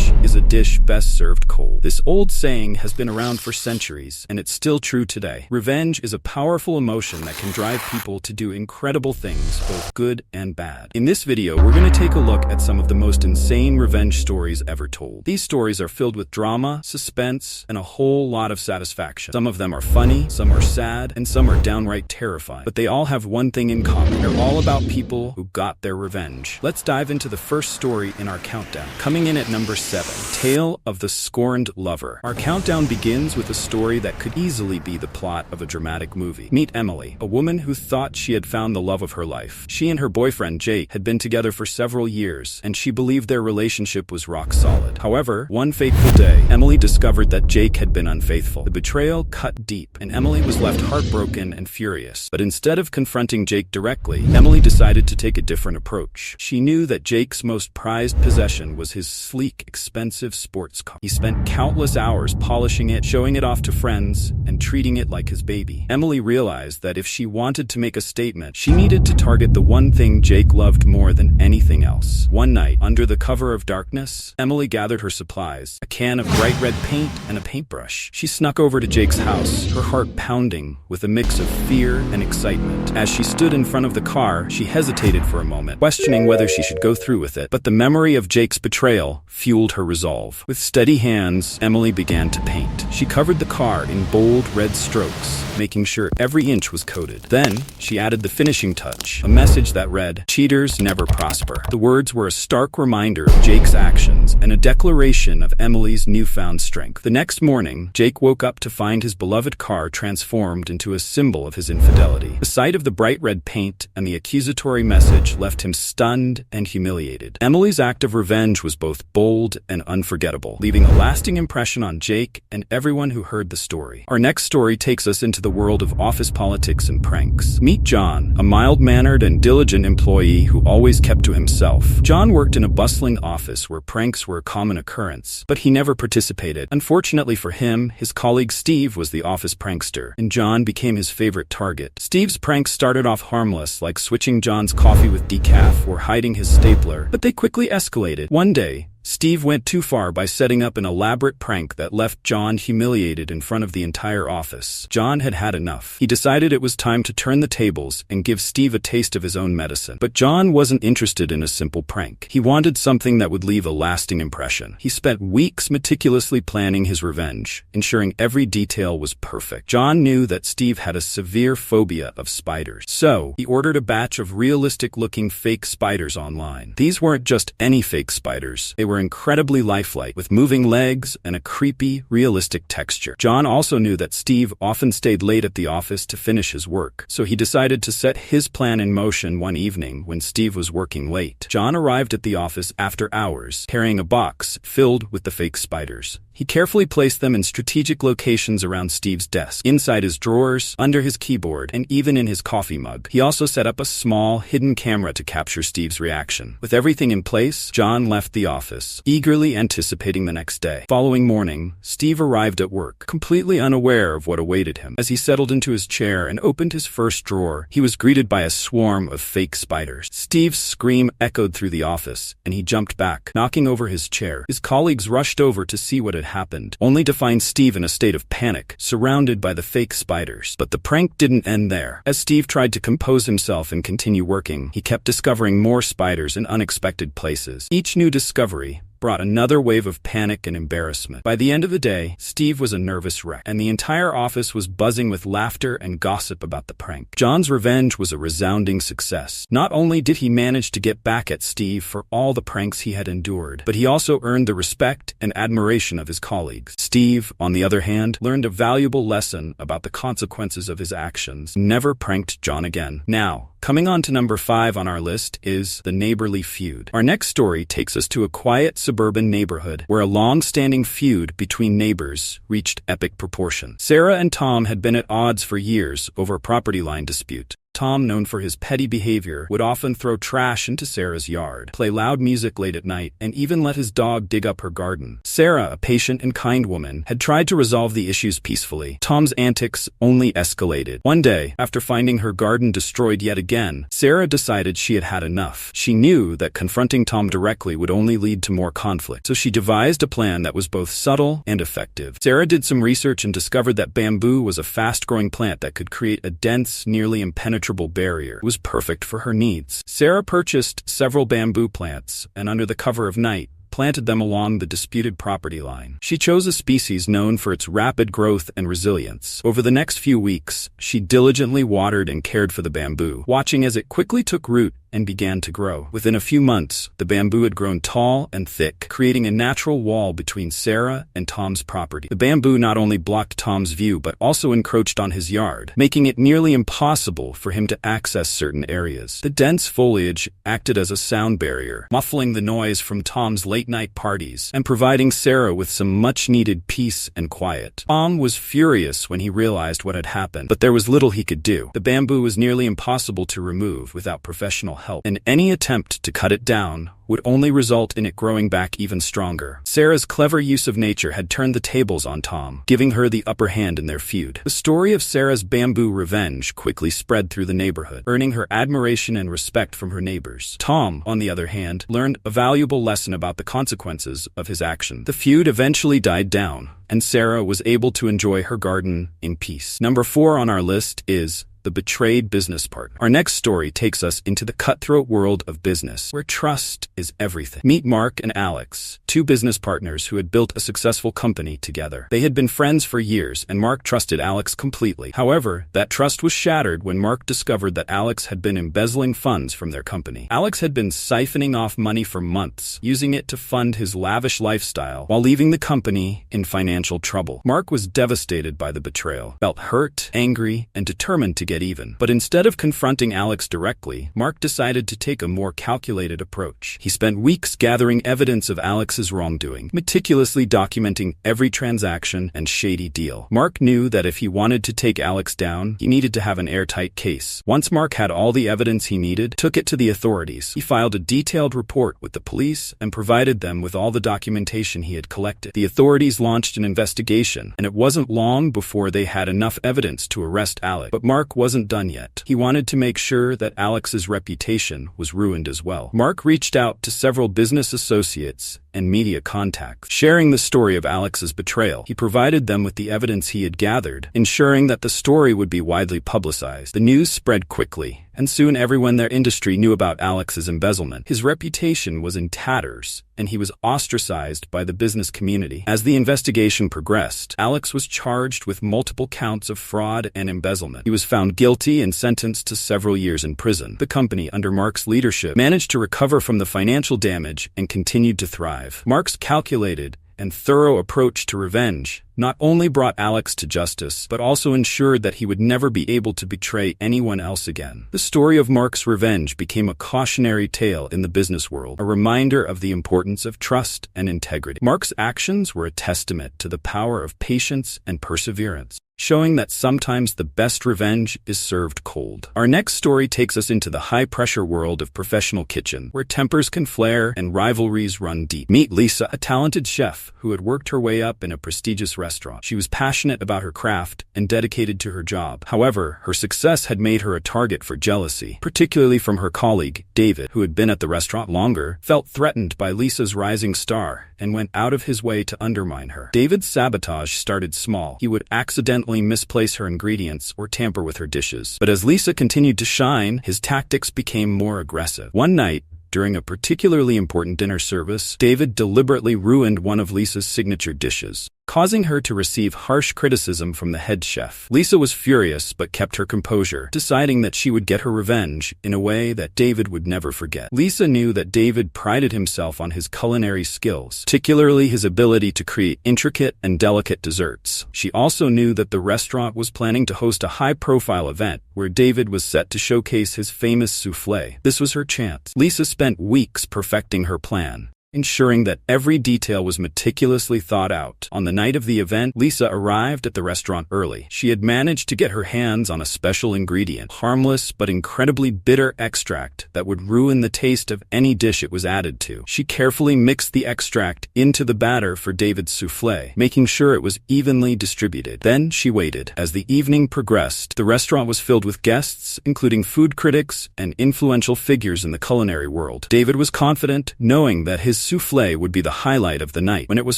Revenge is a dish best served cold. This old saying has been around for centuries, and it's still true today. Revenge is a powerful emotion that can drive people to do incredible things, both good and bad. In this video, we're going to take a look at some of the most insane revenge stories ever told. These stories are filled with drama, suspense, and a whole lot of satisfaction. Some of them are funny, some are sad, and some are downright terrifying. But they all have one thing in common. They're all about people who got their revenge. Let's dive into the first story in our countdown. Coming in at number 7, Tale of the Scorned Lover. Our countdown begins with a story that could easily be the plot of a dramatic movie. Meet Emily, a woman who thought she had found the love of her life. She and her boyfriend, Jake, had been together for several years, and she believed their relationship was rock solid. However, one fateful day, Emily discovered that Jake had been unfaithful. The betrayal cut deep, and Emily was left heartbroken and furious. But instead of confronting Jake directly, Emily decided to take a different approach. She knew that Jake's most prized possession was his sleek, expensive sports car. He spent countless hours polishing it, showing it off to friends, and treating it like his baby. Emily realized that if she wanted to make a statement, she needed to target the one thing Jake loved more than anything else. One night, under the cover of darkness, Emily gathered her supplies, a can of bright red paint and a paintbrush. She snuck over to Jake's house, her heart pounding with a mix of fear and excitement. As she stood in front of the car, she hesitated for a moment, questioning whether she should go through with it. But the memory of Jake's betrayal fueled her resolve. With steady hands, Emily began to paint. She covered the car in bold red strokes, making sure every inch was coated. Then, she added the finishing touch, a message that read, "Cheaters never prosper." The words were a stark reminder of Jake's actions and a declaration of Emily's newfound strength. The next morning, Jake woke up to find his beloved car transformed into a symbol of his infidelity. The sight of the bright red paint and the accusatory message left him stunned and humiliated. Emily's act of revenge was both bold and unforgettable, leaving a lasting impression on Jake and everyone who heard the story. Our next story takes us into the world of office politics and pranks. Meet John, a mild-mannered and diligent employee who always kept to himself. John worked in a bustling office where pranks were a common occurrence, but he never participated. Unfortunately for him, his colleague Steve was the office prankster, and John became his favorite target. Steve's pranks started off harmless, like switching John's coffee with decaf or hiding his stapler, but they quickly escalated. One day, Steve went too far by setting up an elaborate prank that left John humiliated in front of the entire office. John had had enough. He decided it was time to turn the tables and give Steve a taste of his own medicine. But John wasn't interested in a simple prank. He wanted something that would leave a lasting impression. He spent weeks meticulously planning his revenge, ensuring every detail was perfect. John knew that Steve had a severe phobia of spiders, so he ordered a batch of realistic-looking fake spiders online. These weren't just any fake spiders. They were incredibly lifelike, with moving legs and a creepy, realistic texture. John also knew that Steve often stayed late at the office to finish his work, so he decided to set his plan in motion one evening when Steve was working late. John arrived at the office after hours, carrying a box filled with the fake spiders. He carefully placed them in strategic locations around Steve's desk, inside his drawers, under his keyboard, and even in his coffee mug. He also set up a small, hidden camera to capture Steve's reaction. With everything in place, John left the office, eagerly anticipating the next day. Following morning, Steve arrived at work, completely unaware of what awaited him. As he settled into his chair and opened his first drawer, he was greeted by a swarm of fake spiders. Steve's scream echoed through the office, and he jumped back, knocking over his chair. His colleagues rushed over to see what had happened, only to find Steve in a state of panic, surrounded by the fake spiders. But the prank didn't end there. As Steve tried to compose himself and continue working, he kept discovering more spiders in unexpected places. Each new discovery brought another wave of panic and embarrassment. By the end of the day, Steve was a nervous wreck, and the entire office was buzzing with laughter and gossip about the prank. John's revenge was a resounding success. Not only did he manage to get back at Steve for all the pranks he had endured, but he also earned the respect and admiration of his colleagues. Steve, on the other hand, learned a valuable lesson about the consequences of his actions. Never pranked John again. Now, coming on to number 5 on our list is The Neighborly Feud. Our next story takes us to a quiet suburban neighborhood where a long-standing feud between neighbors reached epic proportions. Sarah and Tom had been at odds for years over a property line dispute. Tom, known for his petty behavior, would often throw trash into Sarah's yard, play loud music late at night, and even let his dog dig up her garden. Sarah, a patient and kind woman, had tried to resolve the issues peacefully. Tom's antics only escalated. One day, after finding her garden destroyed yet again, Sarah decided she had had enough. She knew that confronting Tom directly would only lead to more conflict, so she devised a plan that was both subtle and effective. Sarah did some research and discovered that bamboo was a fast-growing plant that could create a dense, nearly impenetrable barrier. It was perfect for her needs. Sarah purchased several bamboo plants and, under the cover of night, planted them along the disputed property line. She chose a species known for its rapid growth and resilience. Over the next few weeks, she diligently watered and cared for the bamboo, watching as it quickly took root and began to grow. Within a few months, the bamboo had grown tall and thick, creating a natural wall between Sarah and Tom's property. The bamboo not only blocked Tom's view but also encroached on his yard, making it nearly impossible for him to access certain areas. The dense foliage acted as a sound barrier, muffling the noise from Tom's late-night parties and providing Sarah with some much-needed peace and quiet. Tom was furious when he realized what had happened, but there was little he could do. The bamboo was nearly impossible to remove without professional help, and any attempt to cut it down would only result in it growing back even stronger. Sarah's clever use of nature had turned the tables on Tom, giving her the upper hand in their feud. The story of Sarah's bamboo revenge quickly spread through the neighborhood, earning her admiration and respect from her neighbors. Tom, on the other hand, learned a valuable lesson about the consequences of his action. The feud eventually died down, and Sarah was able to enjoy her garden in peace. Number 4 on our list is the betrayed business partner. Our next story takes us into the cutthroat world of business, where trust is everything. Meet Mark and Alex, two business partners who had built a successful company together. They had been friends for years, and Mark trusted Alex completely. However, that trust was shattered when Mark discovered that Alex had been embezzling funds from their company. Alex had been siphoning off money for months, using it to fund his lavish lifestyle while leaving the company in financial trouble. Mark was devastated by the betrayal, felt hurt, angry, and determined to get even. But instead of confronting Alex directly, Mark decided to take a more calculated approach. He spent weeks gathering evidence of Alex's wrongdoing, meticulously documenting every transaction and shady deal. Mark knew that if he wanted to take Alex down, he needed to have an airtight case. Once Mark had all the evidence he needed, took it to the authorities. He filed a detailed report with the police and provided them with all the documentation he had collected. The authorities launched an investigation, and it wasn't long before they had enough evidence to arrest Alex. But Mark wasn't done yet. He wanted to make sure that Alex's reputation was ruined as well. Mark reached out to several business associates and media contacts. Sharing the story of Alex's betrayal, he provided them with the evidence he had gathered, ensuring that the story would be widely publicized. The news spread quickly, and soon everyone in their industry knew about Alex's embezzlement. His reputation was in tatters, and he was ostracized by the business community. As the investigation progressed, Alex was charged with multiple counts of fraud and embezzlement. He was found guilty and sentenced to several years in prison. The company, under Mark's leadership, managed to recover from the financial damage and continued to thrive. Mark's calculated and thorough approach to revenge not only brought Alex to justice, but also ensured that he would never be able to betray anyone else again. The story of Mark's revenge became a cautionary tale in the business world, a reminder of the importance of trust and integrity. Mark's actions were a testament to the power of patience and perseverance, showing that sometimes the best revenge is served cold. Our next story takes us into the high-pressure world of professional kitchen, where tempers can flare and rivalries run deep. Meet Lisa, a talented chef who had worked her way up in a prestigious restaurant. She was passionate about her craft and dedicated to her job. However, her success had made her a target for jealousy, particularly from her colleague, David, who had been at the restaurant longer, felt threatened by Lisa's rising star, and went out of his way to undermine her. David's sabotage started small. He would accidentally misplace her ingredients or tamper with her dishes. But as Lisa continued to shine, his tactics became more aggressive. One night, during a particularly important dinner service, David deliberately ruined one of Lisa's signature dishes, causing her to receive harsh criticism from the head chef. Lisa was furious but kept her composure, deciding that she would get her revenge in a way that David would never forget. Lisa knew that David prided himself on his culinary skills, particularly his ability to create intricate and delicate desserts. She also knew that the restaurant was planning to host a high-profile event where David was set to showcase his famous soufflé. This was her chance. Lisa spent weeks perfecting her plan, ensuring that every detail was meticulously thought out. On the night of the event, Lisa arrived at the restaurant early. She had managed to get her hands on a special ingredient, harmless but incredibly bitter extract that would ruin the taste of any dish it was added to. She carefully mixed the extract into the batter for David's souffle, making sure it was evenly distributed. Then she waited. As the evening progressed, the restaurant was filled with guests, including food critics and influential figures in the culinary world. David was confident, knowing that his souffle would be the highlight of the night. When it was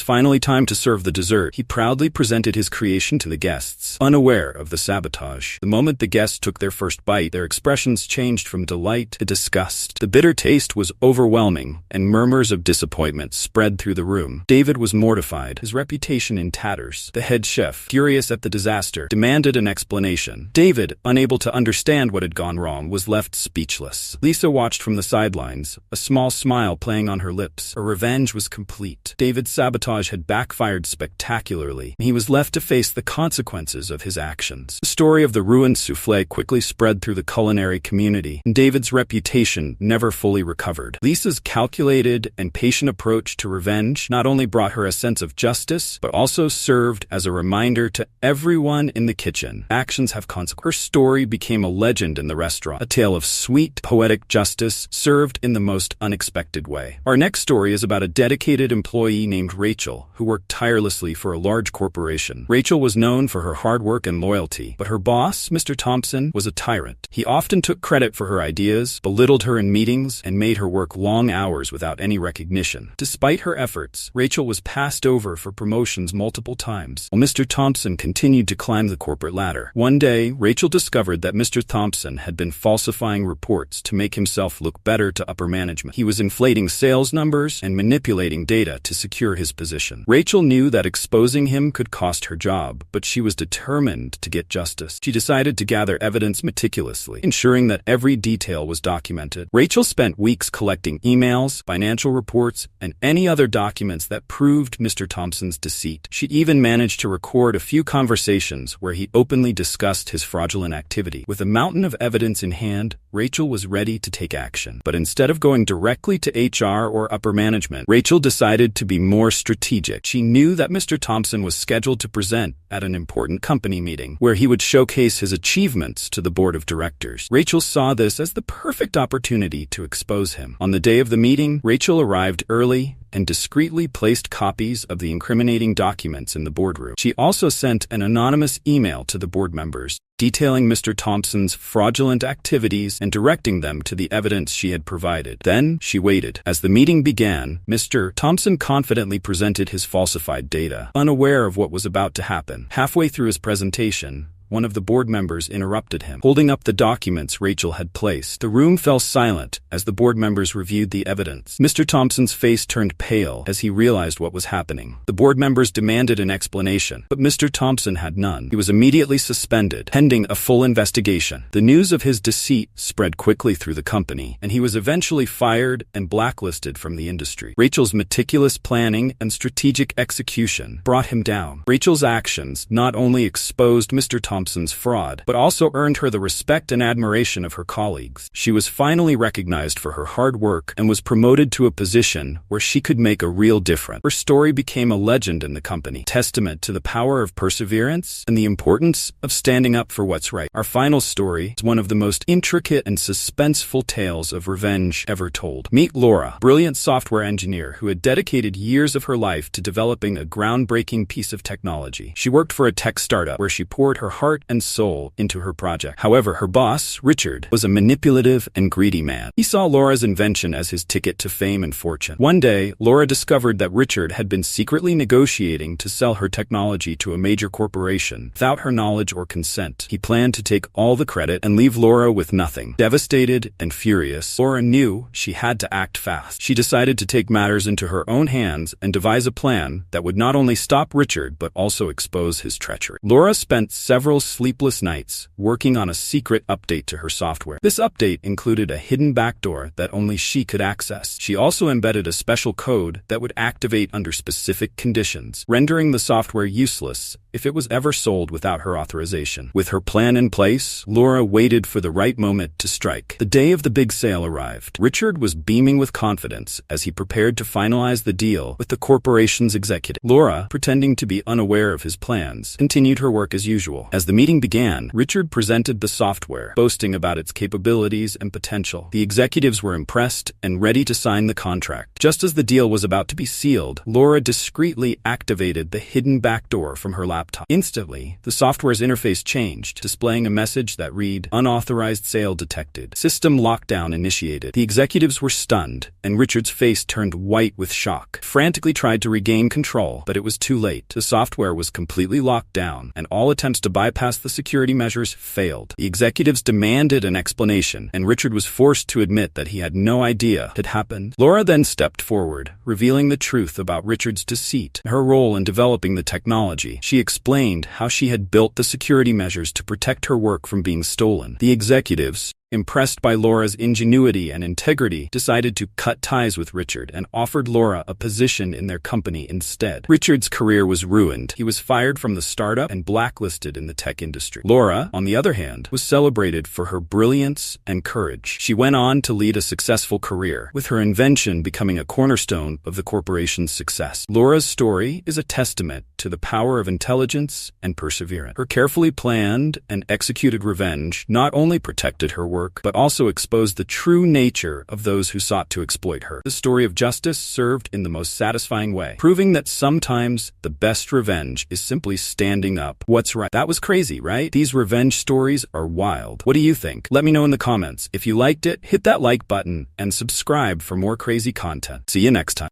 finally time to serve the dessert, he proudly presented his creation to the guests, unaware of the sabotage. The moment the guests took their first bite, their expressions changed from delight to disgust. The bitter taste was overwhelming, and murmurs of disappointment spread through the room. David was mortified, his reputation in tatters. The head chef, furious at the disaster, demanded an explanation. David, unable to understand what had gone wrong, was left speechless. Lisa watched from the sidelines, a small smile playing on her lips. Her revenge was complete. David's sabotage had backfired spectacularly, and he was left to face the consequences of his actions. The story of the ruined souffle quickly spread through the culinary community, and David's reputation never fully recovered. Lisa's calculated and patient approach to revenge not only brought her a sense of justice, but also served as a reminder to everyone in the kitchen. Actions have consequences. Her story became a legend in the restaurant, a tale of sweet, poetic justice served in the most unexpected way. Our next story is about a dedicated employee named Rachel, who worked tirelessly for a large corporation. Rachel was known for her hard work and loyalty, but her boss, Mr. Thompson, was a tyrant. He often took credit for her ideas, belittled her in meetings, and made her work long hours without any recognition. Despite her efforts, Rachel was passed over for promotions multiple times, while Mr. Thompson continued to climb the corporate ladder. One day, Rachel discovered that Mr. Thompson had been falsifying reports to make himself look better to upper management. He was inflating sales numbers and manipulating data to secure his position. Rachel knew that exposing him could cost her job, but she was determined to get justice. She decided to gather evidence meticulously, ensuring that every detail was documented. Rachel spent weeks collecting emails, financial reports, and any other documents that proved Mr. Thompson's deceit. She even managed to record a few conversations where he openly discussed his fraudulent activity. With a mountain of evidence in hand, Rachel was ready to take action. But instead of going directly to HR or upper management, Rachel decided to be more strategic. She knew that Mr. Thompson was scheduled to present at an important company meeting, where he would showcase his achievements to the board of directors. Rachel saw this as the perfect opportunity to expose him. On the day of the meeting, Rachel arrived early and discreetly placed copies of the incriminating documents in the boardroom. She also sent an anonymous email to the board members, detailing Mr. Thompson's fraudulent activities and directing them to the evidence she had provided. Then she waited. As the meeting began, Mr. Thompson confidently presented his falsified data, unaware of what was about to happen. Halfway through his presentation, one of the board members interrupted him, holding up the documents Rachel had placed. The room fell silent as the board members reviewed the evidence. Mr. Thompson's face turned pale as he realized what was happening. The board members demanded an explanation, but Mr. Thompson had none. He was immediately suspended, pending a full investigation. The news of his deceit spread quickly through the company, and he was eventually fired and blacklisted from the industry. Rachel's meticulous planning and strategic execution brought him down. Rachel's actions not only exposed Mr. Thompson's fraud, but also earned her the respect and admiration of her colleagues. She was finally recognized for her hard work and was promoted to a position where she could make a real difference. Her story became a legend in the company, testament to the power of perseverance and the importance of standing up for what's right. Our final story is one of the most intricate and suspenseful tales of revenge ever told. Meet Laura, a brilliant software engineer who had dedicated years of her life to developing a groundbreaking piece of technology. She worked for a tech startup where she poured her heart and soul into her project. However, her boss, Richard, was a manipulative and greedy man. He saw Laura's invention as his ticket to fame and fortune. One day, Laura discovered that Richard had been secretly negotiating to sell her technology to a major corporation without her knowledge or consent. He planned to take all the credit and leave Laura with nothing. Devastated and furious, Laura knew she had to act fast. She decided to take matters into her own hands and devise a plan that would not only stop Richard but also expose his treachery. Laura spent several sleepless nights working on a secret update to her software. This update included a hidden backdoor that only she could access. She also embedded a special code that would activate under specific conditions, rendering the software useless if it was ever sold without her authorization. With her plan in place, Laura waited for the right moment to strike. The day of the big sale arrived. Richard was beaming with confidence as he prepared to finalize the deal with the corporation's executive. Laura, pretending to be unaware of his plans, continued her work as usual. As the meeting began, Richard presented the software, boasting about its capabilities and potential. The executives were impressed and ready to sign the contract. Just as the deal was about to be sealed, Laura discreetly activated the hidden backdoor from her laptop. Instantly, the software's interface changed, displaying a message that read, "Unauthorized sale detected. System lockdown initiated." The executives were stunned, and Richard's face turned white with shock. He frantically tried to regain control, but it was too late. The software was completely locked down, and all attempts to bypass the security measures failed. The executives demanded an explanation, and Richard was forced to admit that he had no idea what had happened. Laura then stepped forward, revealing the truth about Richard's deceit and her role in developing the technology. She explained how she had built the security measures to protect her work from being stolen. The executives, impressed by Laura's ingenuity and integrity, decided to cut ties with Richard and offered Laura a position in their company instead. Richard's career was ruined. He was fired from the startup and blacklisted in the tech industry. Laura, on the other hand, was celebrated for her brilliance and courage. She went on to lead a successful career, with her invention becoming a cornerstone of the corporation's success. Laura's story is a testament to the power of intelligence and perseverance. Her carefully planned and executed revenge not only protected her work, but also exposed the true nature of those who sought to exploit her. The story of justice served in the most satisfying way, proving that sometimes the best revenge is simply standing up what's right. That was crazy, right? These revenge stories are wild. What do you think? Let me know in the comments. If you liked it, hit that like button and subscribe for more crazy content. See you next time.